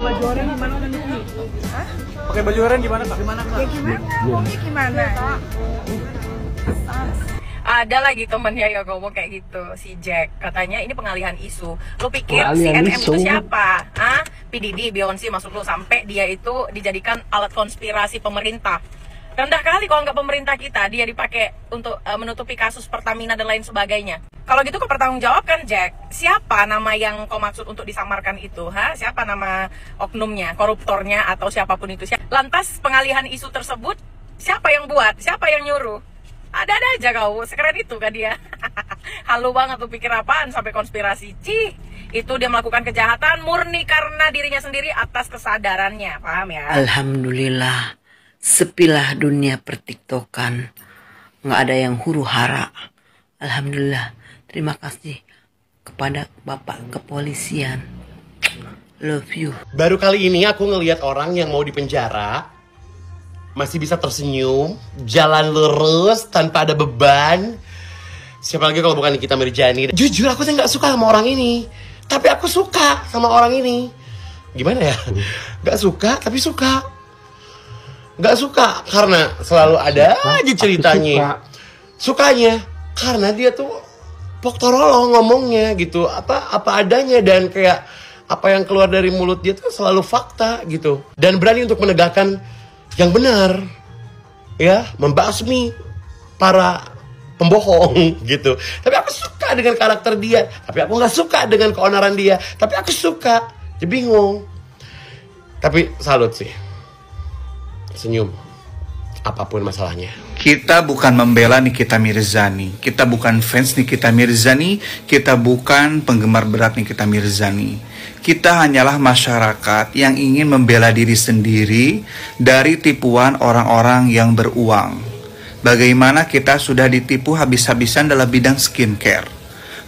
baju oranye gimana kan Niki? Hah? Pakai baju oranye gimana Kak? Ya gimana? Ngomongnya gimana? Ada lagi temennya yang ngomong kayak gitu, si Jack. Katanya ini pengalihan isu. Lu pikir si Pengalihan NM isu? itu siapa? Hah? PDD, Beyonce maksud lu, sampai dia itu dijadikan alat konspirasi pemerintah. Rendah kali kalau nggak pemerintah kita, dia dipakai untuk menutupi kasus Pertamina dan lain sebagainya. Kalau gitu kau pertanggungjawabkan, Jack. Siapa nama yang kau maksud untuk disamarkan itu? Siapa nama oknumnya, koruptornya, atau siapapun itu? Lantas pengalihan isu tersebut, siapa yang buat? Siapa yang nyuruh? Ada-ada aja kau, sekeren itu kan dia. Halu banget tuh, pikir apaan sampai konspirasi. Cih, itu dia melakukan kejahatan murni karena dirinya sendiri atas kesadarannya, paham ya? Alhamdulillah, sepilah dunia pertiktokan. Nggak ada yang huru hara. Alhamdulillah, terima kasih kepada Bapak Kepolisian. Love you. Baru kali ini aku ngelihat orang yang mau dipenjara masih bisa tersenyum, jalan lurus tanpa ada beban. Siapa lagi kalau bukan Nikita Mirzani? Jujur aku tuh nggak suka sama orang ini, tapi aku suka sama orang ini. Gimana ya? Nggak suka tapi suka. Nggak suka karena selalu ada aja ceritanya. Sukanya karena dia tuh poktorolo ngomongnya gitu, apa adanya, dan kayak apa yang keluar dari mulut dia tuh selalu fakta gitu, dan berani untuk menegakkan yang benar, ya, membasmi para pembohong gitu. Tapi aku suka dengan karakter dia, tapi aku nggak suka dengan keonaran dia, tapi aku suka. Dia bingung. Tapi salut sih, senyum apapun masalahnya. Kita bukan membela Nikita Mirzani, kita bukan fans Nikita Mirzani, kita bukan penggemar berat Nikita Mirzani. Kita hanyalah masyarakat yang ingin membela diri sendiri dari tipuan orang-orang yang beruang. Bagaimana kita sudah ditipu habis-habisan dalam bidang skincare.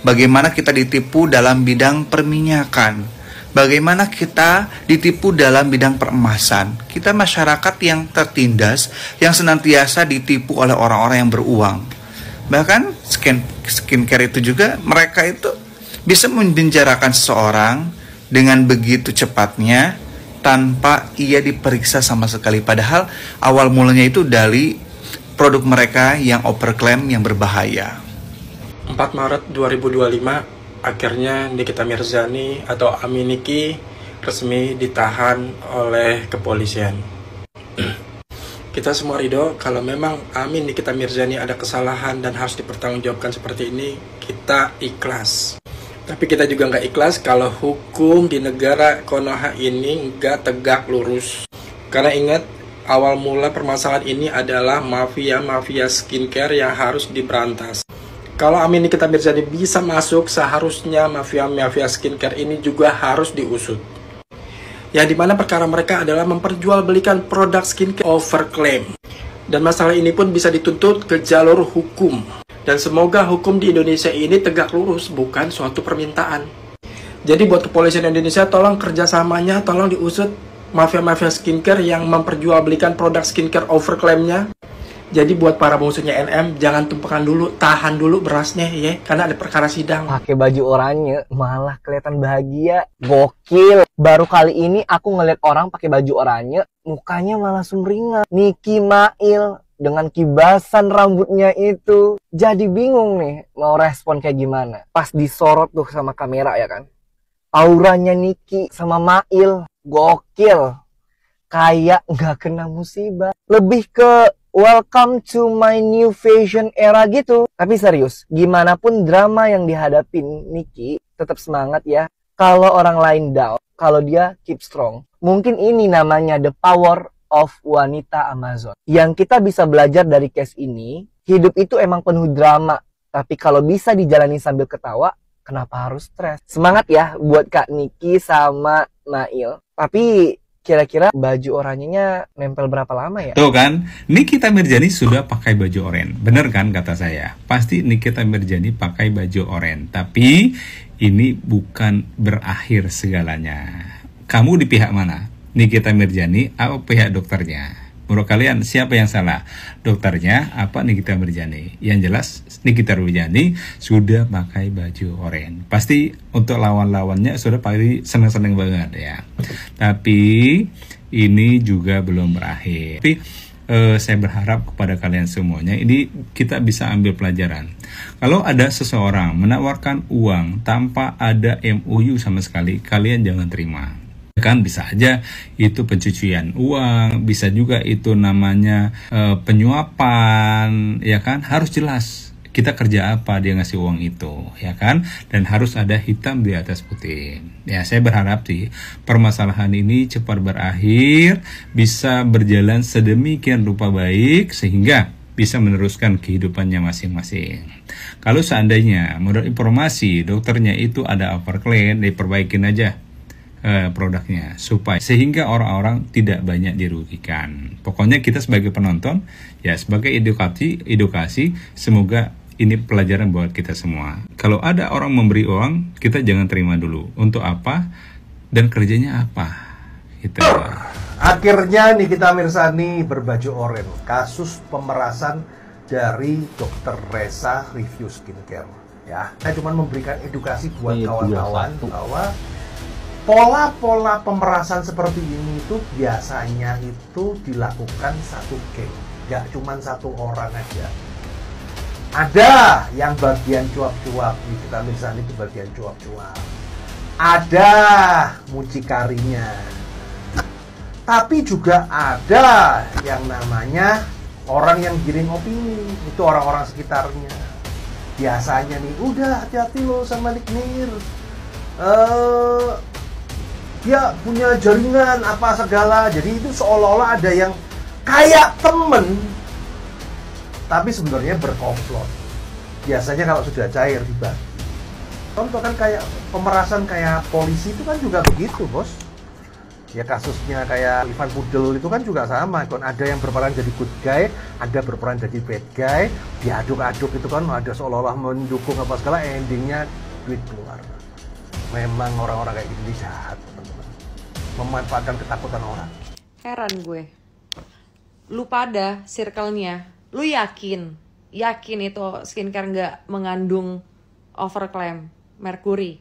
Bagaimana kita ditipu dalam bidang perminyakan. Bagaimana kita ditipu dalam bidang peremasan. Kita masyarakat yang tertindas, yang senantiasa ditipu oleh orang-orang yang beruang. Bahkan skincare itu juga, mereka itu bisa menjarakan seseorang dengan begitu cepatnya tanpa ia diperiksa sama sekali. Padahal awal mulanya itu dari produk mereka yang overclaim yang berbahaya. 4 Maret 2025, akhirnya Nikita Mirzani atau Ami Niki resmi ditahan oleh kepolisian. Kita semua ridho kalau memang Ami Nikita Mirzani ada kesalahan dan harus dipertanggungjawabkan seperti ini, kita ikhlas. Tapi kita juga nggak ikhlas kalau hukum di negara Konoha ini nggak tegak lurus. Karena ingat, awal mula permasalahan ini adalah mafia skincare yang harus diberantas. Kalau Ami Nikita Mirzani bisa masuk, seharusnya mafia skincare ini juga harus diusut. Yang dimana perkara mereka adalah memperjualbelikan produk skincare overclaim. Dan masalah ini pun bisa dituntut ke jalur hukum. Dan semoga hukum di Indonesia ini tegak lurus, bukan suatu permintaan. Jadi buat kepolisian Indonesia, tolong kerjasamanya, tolong diusut mafia skincare yang memperjualbelikan produk skincare overclaimnya. Jadi buat para musuhnya NM, jangan tumpukan dulu, tahan dulu berasnya ya, karena ada perkara sidang. Pakai baju oranye malah kelihatan bahagia, gokil. Baru kali ini aku ngeliat orang pakai baju oranye, mukanya malah sumringah. Niki Mail dengan kibasan rambutnya itu, jadi bingung nih mau respon kayak gimana. Pas disorot tuh sama kamera ya kan, auranya Niki sama Mail gokil, kayak nggak kena musibah, lebih ke welcome to my new fashion era gitu. Tapi serius, gimana pun drama yang dihadapin Niki, tetap semangat ya. Kalau orang lain down, kalau dia keep strong. Mungkin ini namanya the power of wanita Amazon. Yang kita bisa belajar dari case ini, hidup itu emang penuh drama. Tapi kalau bisa dijalani sambil ketawa, kenapa harus stres? Semangat ya buat Kak Niki sama Mail. Tapi kira-kira baju oranyenya nempel berapa lama ya? Tuh kan, Nikita Mirzani sudah pakai baju oranye. Bener kan kata saya? Pasti Nikita Mirzani pakai baju oranye. Tapi ini bukan berakhir segalanya. Kamu di pihak mana? Nikita Mirzani atau pihak dokternya? Menurut kalian siapa yang salah? Dokternya apa Nikita Mirzani? Yang jelas Nikita Mirzani sudah pakai baju oranye. Pasti untuk lawan-lawannya sudah pasti seneng-seneng banget ya. Tapi ini juga belum berakhir. Tapi saya berharap kepada kalian semuanya ini kita bisa ambil pelajaran. Kalau ada seseorang menawarkan uang tanpa ada MOU sama sekali, kalian jangan terima. Kan bisa aja itu pencucian uang, bisa juga itu namanya penyuapan, ya kan? Harus jelas kita kerja apa dia ngasih uang itu, ya kan? Dan harus ada hitam di atas putih. Ya, saya berharap sih permasalahan ini cepat berakhir, bisa berjalan sedemikian rupa baik sehingga bisa meneruskan kehidupannya masing-masing. Kalau seandainya menurut informasi dokternya itu ada overclaim, diperbaikin aja produknya supaya sehingga orang-orang tidak banyak dirugikan. Pokoknya kita sebagai penonton ya sebagai edukasi semoga ini pelajaran buat kita semua. Kalau ada orang memberi uang, kita jangan terima dulu. Untuk apa dan kerjanya apa? Gitu. Akhirnya Nikita Mirzani berbaju oranye. Kasus pemerasan dari Dr. Reza Review Skincare. Ya, saya cuma memberikan edukasi buat kawan-kawan bahwa pola-pola pemerasan seperti ini itu biasanya itu dilakukan satu geng, nggak cuma satu orang aja. Ada yang bagian cuap-cuap, Nikita Mirzani itu bagian cuap-cuap. Ada mucikarinya. Tapi juga ada yang namanya orang yang giring opini, itu orang-orang sekitarnya. Biasanya nih, udah hati-hati lo sama Nikmir. Dia punya jaringan apa segala, jadi itu seolah-olah ada yang kayak temen tapi sebenarnya berkomplot. Biasanya kalau sudah cair dibagi. Contoh kan kayak pemerasan kayak polisi itu kan juga begitu, bos. Ya kasusnya kayak Ivan Pudel itu kan juga sama, kan ada yang berperan jadi good guy, ada berperan jadi bad guy, diaduk-aduk itu kan ada seolah-olah mendukung apa segala, endingnya duit keluar. Memang orang-orang kayak gini jahat, teman-teman. Memanfaatkan ketakutan orang. Heran gue. Lu pada circle-nya, lu yakin itu skincare nggak mengandung overclaim merkuri,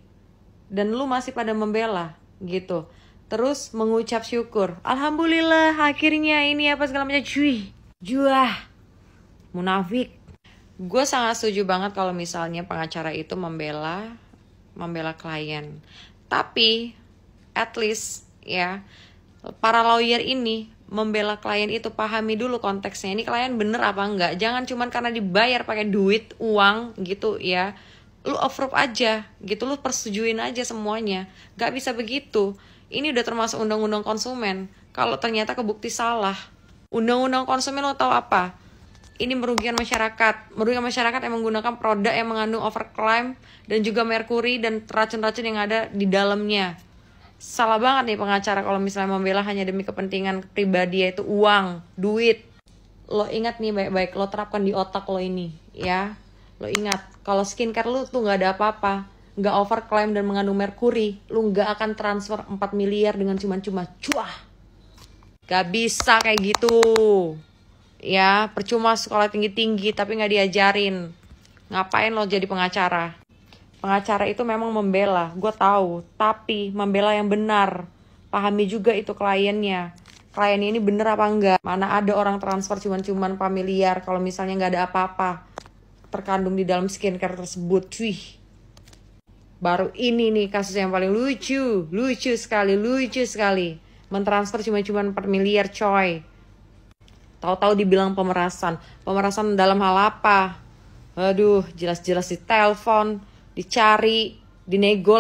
dan lu masih pada membela gitu, terus mengucap syukur, alhamdulillah akhirnya ini apa segala macam, cuy, juah, munafik. Gue sangat setuju banget kalau misalnya pengacara itu membela klien, tapi at least ya para lawyer ini membela klien itu pahami dulu konteksnya, ini klien bener apa enggak. Jangan cuman karena dibayar pakai duit, uang gitu ya, lu approve aja gitu, lu persetujuin aja semuanya. Gak bisa begitu. Ini udah termasuk undang-undang konsumen. Kalau ternyata kebukti salah, undang-undang konsumen lo tahu apa? Ini merugikan masyarakat yang menggunakan produk yang mengandung overclaim dan juga merkuri dan racun-racun yang ada di dalamnya. Salah banget nih pengacara kalau misalnya membela hanya demi kepentingan pribadi, yaitu uang, duit. Lo ingat nih baik-baik, lo terapkan di otak lo ini ya. Lo ingat, kalau skincare lo tuh gak ada apa-apa, gak overclaim dan mengandung merkuri, lo gak akan transfer 4 miliar dengan cuma-cuma cuah. Gak bisa kayak gitu ya. Percuma sekolah tinggi-tinggi tapi gak diajarin. Ngapain lo jadi pengacara? Pengacara itu memang membela, gue tahu, tapi membela yang benar. Pahami juga itu kliennya. Kliennya ini bener apa enggak? Mana ada orang transfer cuman-cuman familiar kalau misalnya nggak ada apa-apa terkandung di dalam skincare tersebut, cuy. Baru ini nih kasus yang paling lucu sekali. Mentransfer cuma-cuman 4 miliar, coy. Tahu-tahu dibilang pemerasan dalam hal apa? Aduh, jelas-jelas ditelepon, dicari, dinego